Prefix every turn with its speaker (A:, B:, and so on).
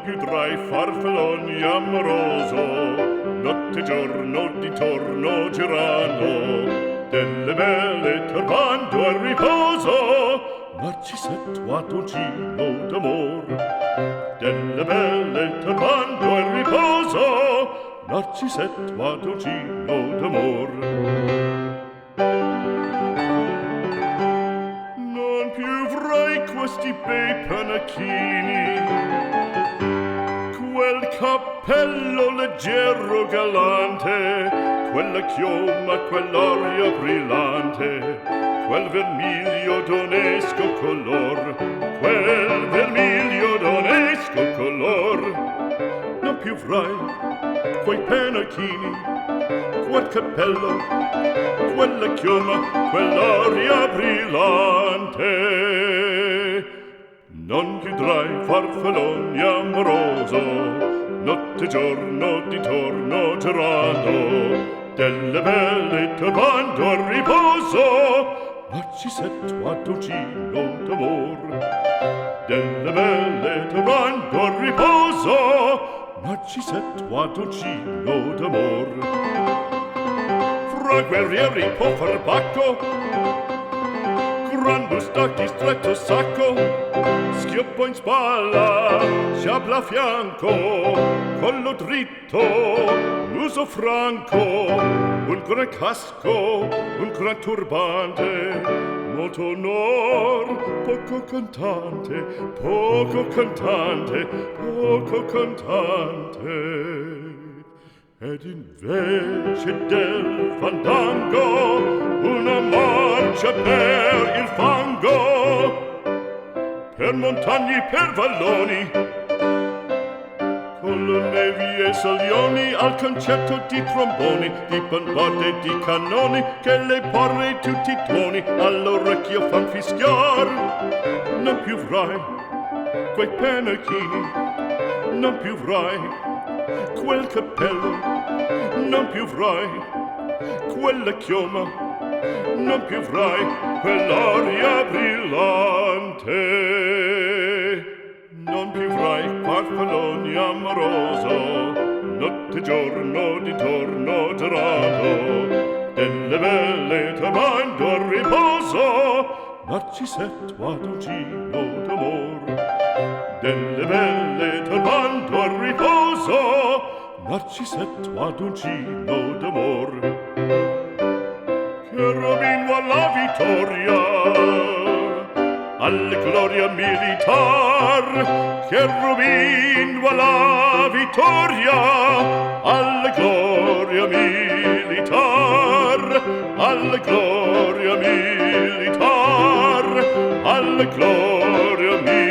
A: più tra i farfalloni amoroso, notte e giorno di torno girando, delle belle turbando al riposo, Narcisetto ad un giro d'amor. Delle belle turbando al riposo, Narcisetto ad un giro d'amor. Non più avrai questi bei panacchini, quel cappello leggero galante, quella chioma, quell'aria brillante, quel vermiglio d'onesco color, quel vermiglio d'onesco color. Non più avrai quei pennacchini, quel cappello, quella chioma, quell'aria brillante. Non chiudrai farfalloni amoroso, notte e giorno di torno girando, delle belle turbando al riposo, Narcisetto ad un giro d'amor. Delle belle turbando al riposo, Narcisetto ad un giro d'amor. Fra guerrieri può far bacco, gran bustacchi stretto sacco, schioppo in spalla, sciabla a fianco, collo dritto, muso franco, un gran casco, un gran turbante, molto onor, poco cantante, poco cantante, poco cantante. Ed invece del fandango una marcia per il fango, per montagne, per valloni, con le nevi e salioni, al concerto di tromboni, di bombarde e di cannoni, che le porre tutti i tuoni all'orecchio fan fischiar. Non più avrai quei pennacchini, non più avrai quel cappello, non più avrai quella chioma, non più avrai quell'aria brillante. Non più avrai farfalloni amoroso, notte e giorno di torno girando, delle belle turbando al riposo, Narcisetto ad un giro d'amor. Delle belle turbando al riposo, Narcisetto ad un giro d'amor. Cherubino alla vittoria, alla gloria militar, cherubino alla vittoria, alla gloria militar, alla gloria militar, alla gloria militar.